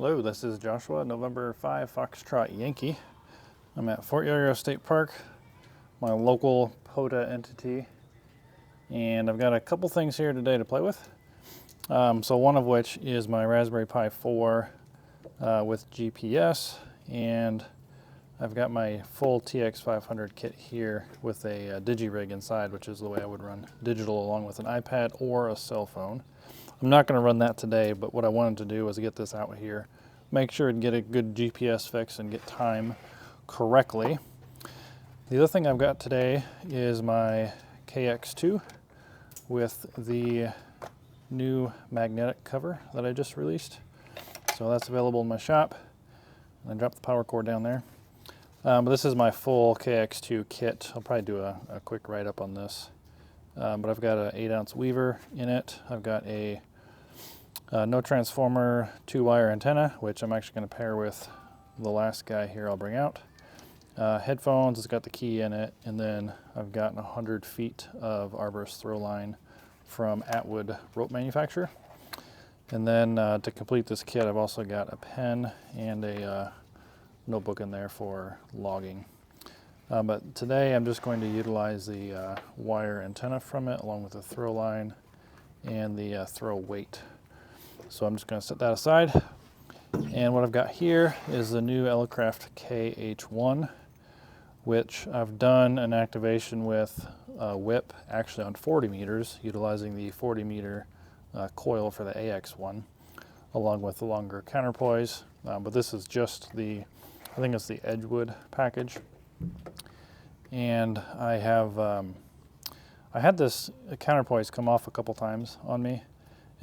Hello, this is Joshua, November 5 Foxtrot Yankee. I'm at Fort Yoyo State Park, my local POTA entity, and I've got a couple things here today to play with. So one of which is my Raspberry Pi 4 with GPS, and I've got my full TX500 kit here with a digi-rig inside, which is the way I would run digital along with an iPad or a cell phone. I'm not going to run that today, but what I wanted to do was get this out here, make sure and get a good GPS fix and get time correctly. The other thing I've got today is my KX2 with the new magnetic cover that I just released. So that's available in my shop. And I dropped the power cord down there. But this is my full KX2 kit. I'll probably do a quick write-up on this. But I've got an 8-ounce weaver in it. I've got a no transformer 2-wire antenna, which I'm actually going to pair with the last guy here I'll bring out. Headphones, it's got the key in it, and then I've got 100 feet of arborist throw line from Atwood rope manufacturer. And then to complete this kit, I've also got a pen and a notebook in there for logging. But today I'm just going to utilize the wire antenna from it along with the throw line and the throw weight. So I'm just going to set that aside. And what I've got here is the new Elecraft KH1, which I've done an activation with a whip actually on 40 meters, utilizing the 40 meter coil for the AX1, along with the longer counterpoise. But this is just the, I think it's the Edgewood package. And I have, I had this counterpoise come off a couple times on me.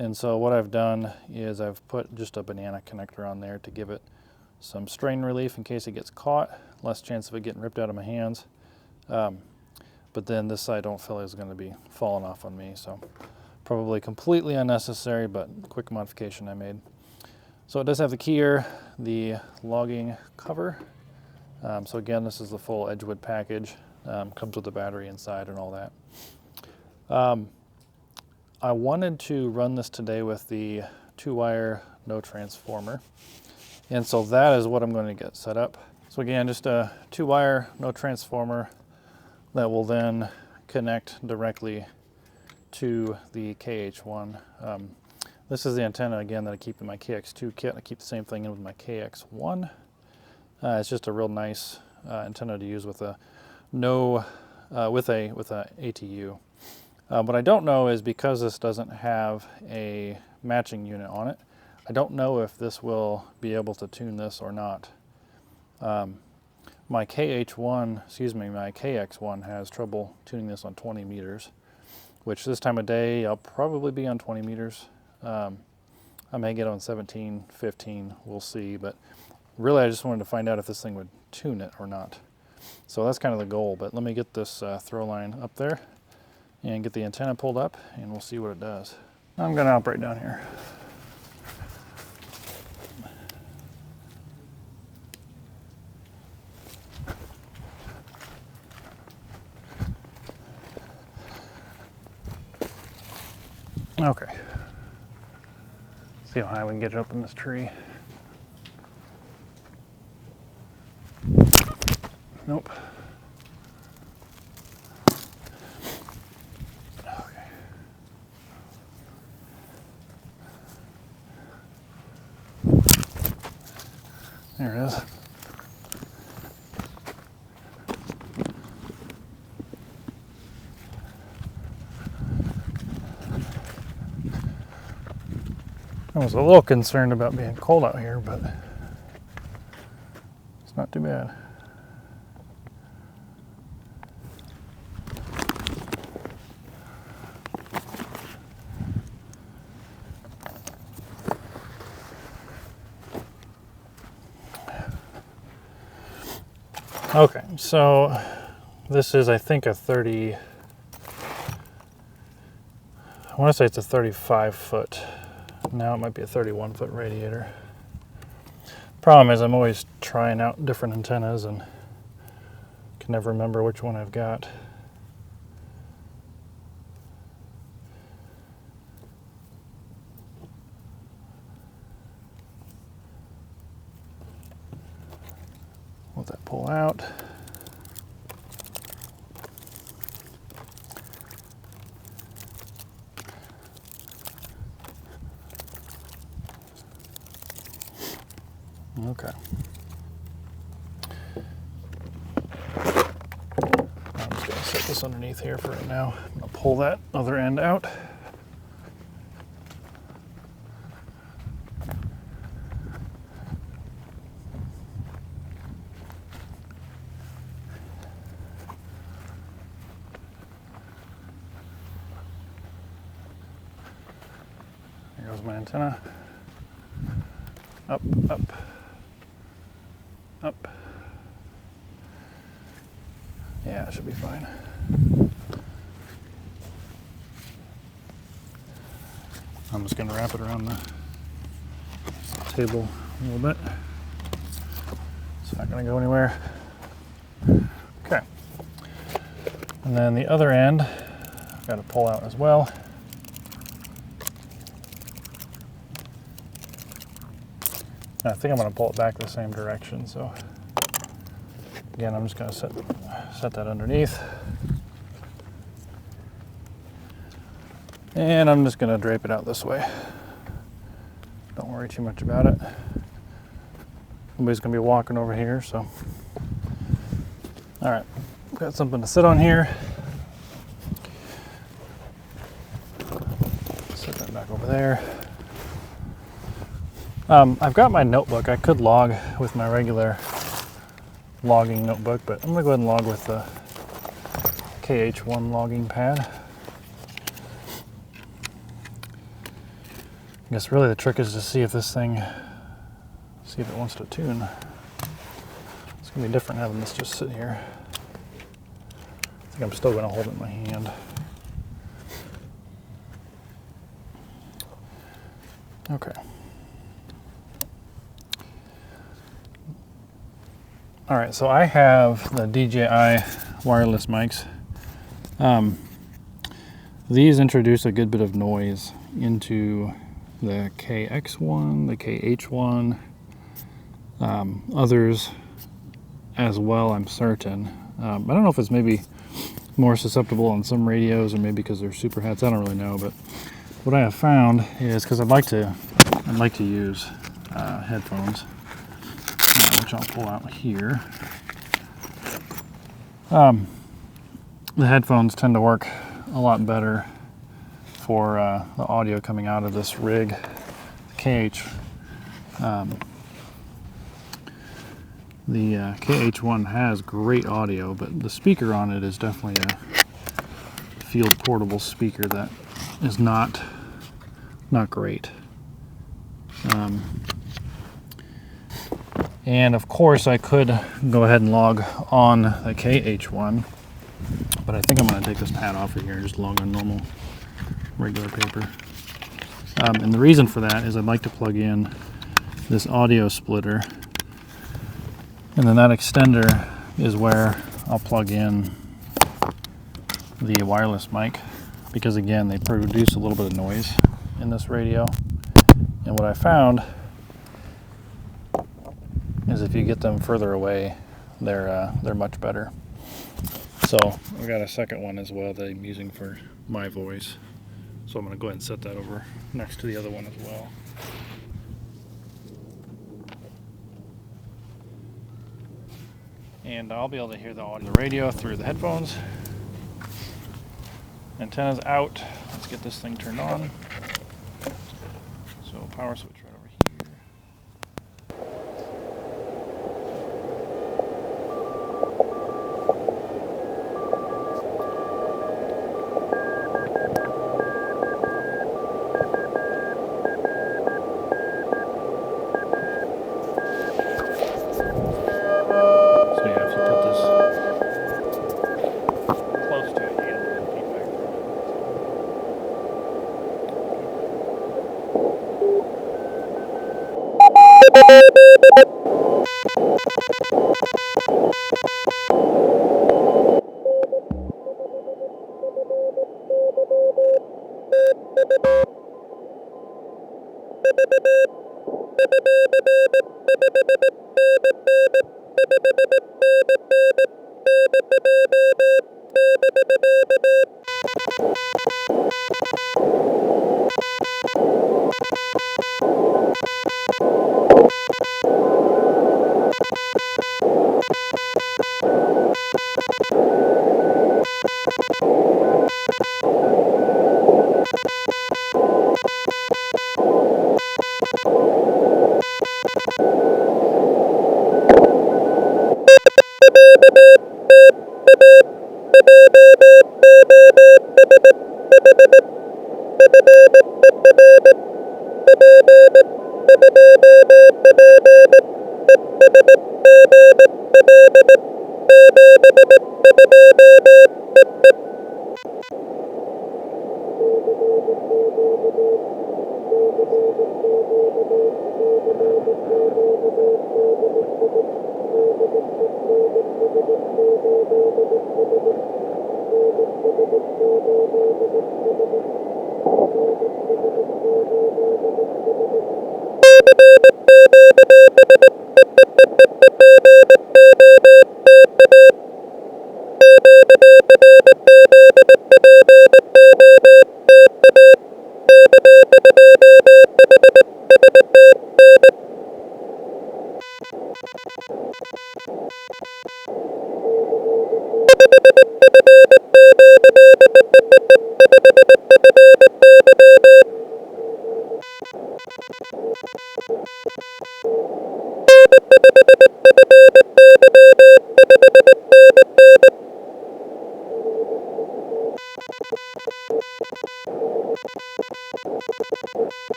And so what I've done is I've put just a banana connector on there to give it some strain relief in case it gets caught, less chance of it getting ripped out of my hands. But then this side I don't feel is going to be falling off on me, so probably completely unnecessary, but quick modification I made. So it does have the keyer, the logging cover. So again, this is the full Edgewood package. Comes with the battery inside and all that. I wanted to run this today with the 2-wire no transformer. And so that is what I'm going to get set up. So again, just a 2-wire no transformer that will then connect directly to the KH1. This is the antenna again that I keep in my KX2 kit. I keep the same thing in with my KX1. It's just a real nice antenna to use with a with a ATU. What I don't know is, because this doesn't have a matching unit on it, I don't know if this will be able to tune this or not. My KX1 has trouble tuning this on 20 meters, which this time of day I'll probably be on 20 meters. I may get on 17, 15, we'll see, but really I just wanted to find out if this thing would tune it or not. So that's kind of the goal, but let me get this throw line up there and get the antenna pulled up, and we'll see what it does. I'm going to operate down here. Okay. See how high we can get it up in this tree. Nope. Okay. There it is. I was a little concerned about being cold out here, but it's not too bad. Okay, so this is, I think, a 30, I want to say it's a 35 foot. Now it might be a 31 foot radiator. Problem is I'm always trying out different antennas and can never remember which one I've got. that pull out. Okay. I'm just going to set this underneath here for right now. I'm going to pull that other end out. There goes my antenna. Up, up, up. Yeah, it should be fine. I'm just going to wrap it around the table a little bit. It's not going to go anywhere. Okay. And then the other end, I've got to pull out as well. I think I'm going to pull it back the same direction, so again, I'm just going to set that underneath. And I'm just going to drape it out this way. Don't worry too much about it. Nobody's going to be walking over here, so. All right, got something to sit on here. Set that back over there. I've got my notebook. I could log with my regular logging notebook, but I'm going to go ahead and log with the KH1 logging pad. I guess really the trick is to see if this thing, see if it wants to tune. It's going to be different having this just sit here. I think I'm still going to hold it in my hand. Okay. All right, so I have the DJI wireless mics. These introduce a good bit of noise into the KX1, the KH1, others as well, I'm certain. I don't know if it's maybe more susceptible on some radios or maybe because they're super hats, I don't really know, but what I have found is, because I'd like to use headphones, which I'll pull out here. The headphones tend to work a lot better for the audio coming out of this rig. The KH1 has great audio, but the speaker on it is definitely a field portable speaker that is not great. And of course I could go ahead and log on the KH1, but I think I'm going to take this pad off of here and just log on normal regular paper. And the reason for that is I'd like to plug in this audio splitter, and then that extender is where I'll plug in the wireless mic, because again, they produce a little bit of noise in this radio. And what I found is if you get them further away, they're much better. So I've got a second one as well that I'm using for my voice. So I'm going to go ahead and set that over next to the other one as well. And I'll be able to hear the audio radio through the headphones. Antenna's out. Let's get this thing turned on. So power switch right over here.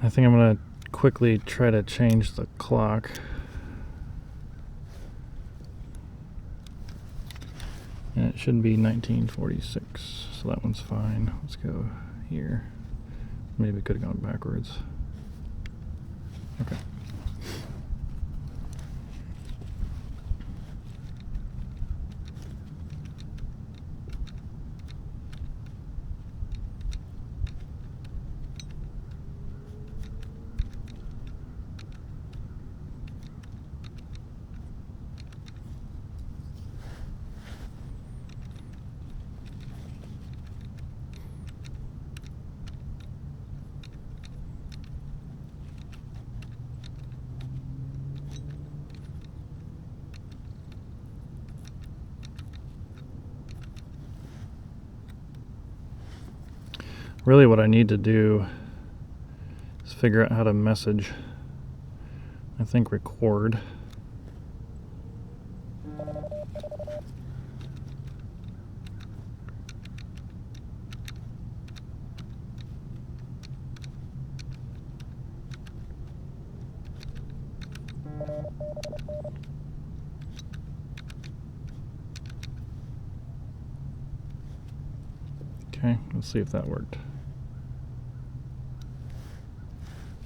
I think I'm going to quickly try to change the clock. And it should be 1946, so that one's fine. Let's go here. Maybe it could have gone backwards. Okay. Really what I need to do is figure out how to message. I think record. Okay, let's see if that worked.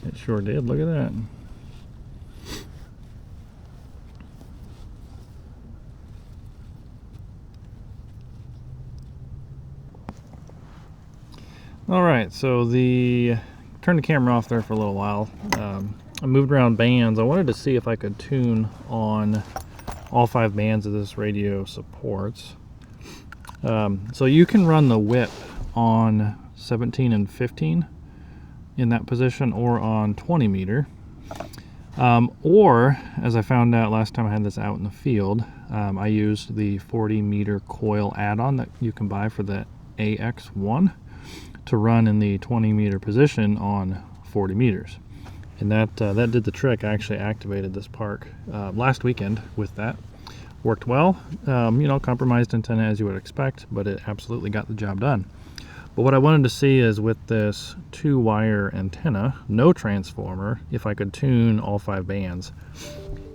It sure did. Look at that. All right, so turn the camera off there for a little while. I moved around bands. I wanted to see if I could tune on all 5 bands that this radio supports. So you can run the whip on 17 and 15 in that position, or on 20 meter. Or, as I found out last time I had this out in the field, I used the 40 meter coil add-on that you can buy for the KX1 to run in the 20 meter position on 40 meters. And that did the trick. I actually activated this park last weekend with that. Worked well, you know, compromised antenna as you would expect, but it absolutely got the job done. But what I wanted to see is with this 2-wire antenna, no transformer, if I could tune all 5 bands.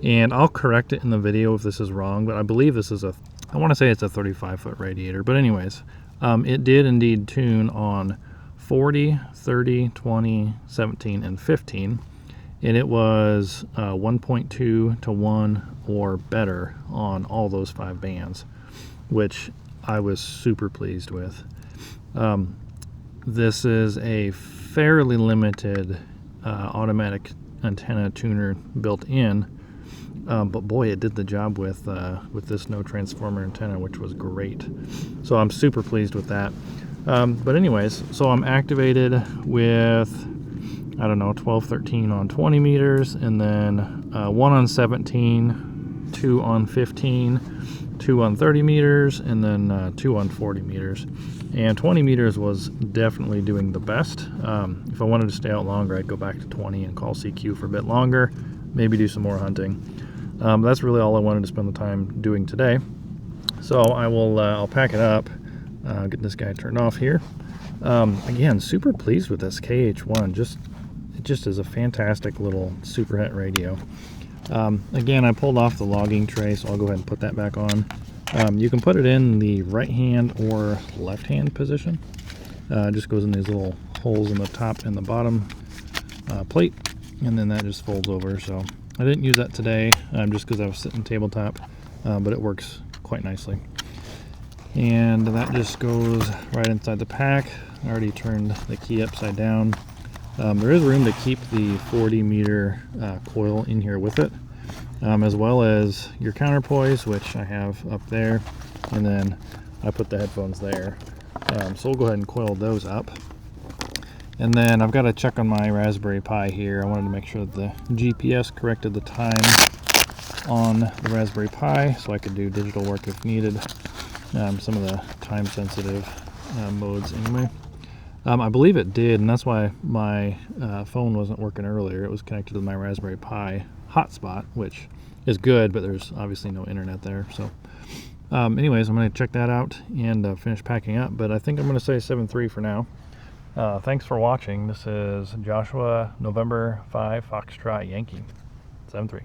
And I'll correct it in the video if this is wrong, but I believe this is I want to say it's a 35-foot radiator. But anyways, it did indeed tune on 40, 30, 20, 17, and 15. And it was 1.2 to 1 or better on all those 5 bands, which I was super pleased with. This is a fairly limited automatic antenna tuner built in, but boy, it did the job with this no transformer antenna, which was great. So I'm super pleased with that. But anyways, so I'm activated with, I don't know, 12, 13 on 20 meters, and then 1 on 17, 2 on 15, 2 on 30 meters, and then 2 on 40 meters. And 20 meters was definitely doing the best. If I wanted to stay out longer, I'd go back to 20 and call CQ for a bit longer, maybe do some more hunting. That's really all I wanted to spend the time doing today. So I'll pack it up, get this guy turned off here. Again, super pleased with this KH1. It just is a fantastic little super het radio. Again, I pulled off the logging tray, so I'll go ahead and put that back on. You can put it in the right hand or left hand position. It just goes in these little holes in the top and the bottom plate, and then that just folds over. So I didn't use that today just because I was sitting tabletop, but it works quite nicely. And that just goes right inside the pack. I already turned the key upside down. There is room to keep the 40 meter coil in here with it, as well as your counterpoise, which I have up there, and then I put the headphones there. So we'll go ahead and coil those up. And then I've got to check on my Raspberry Pi here. I wanted to make sure that the GPS corrected the time on the Raspberry Pi so I could do digital work if needed. Some of the time sensitive modes anyway. I believe it did, and that's why my phone wasn't working earlier. It was connected to my Raspberry Pi hotspot, which is good, but there's obviously no internet there. So anyways, I'm going to check that out and finish packing up, but I think I'm going to say 7-3 for now. Thanks for watching. This is Joshua, November 5, Foxtrot Yankee, 7-3.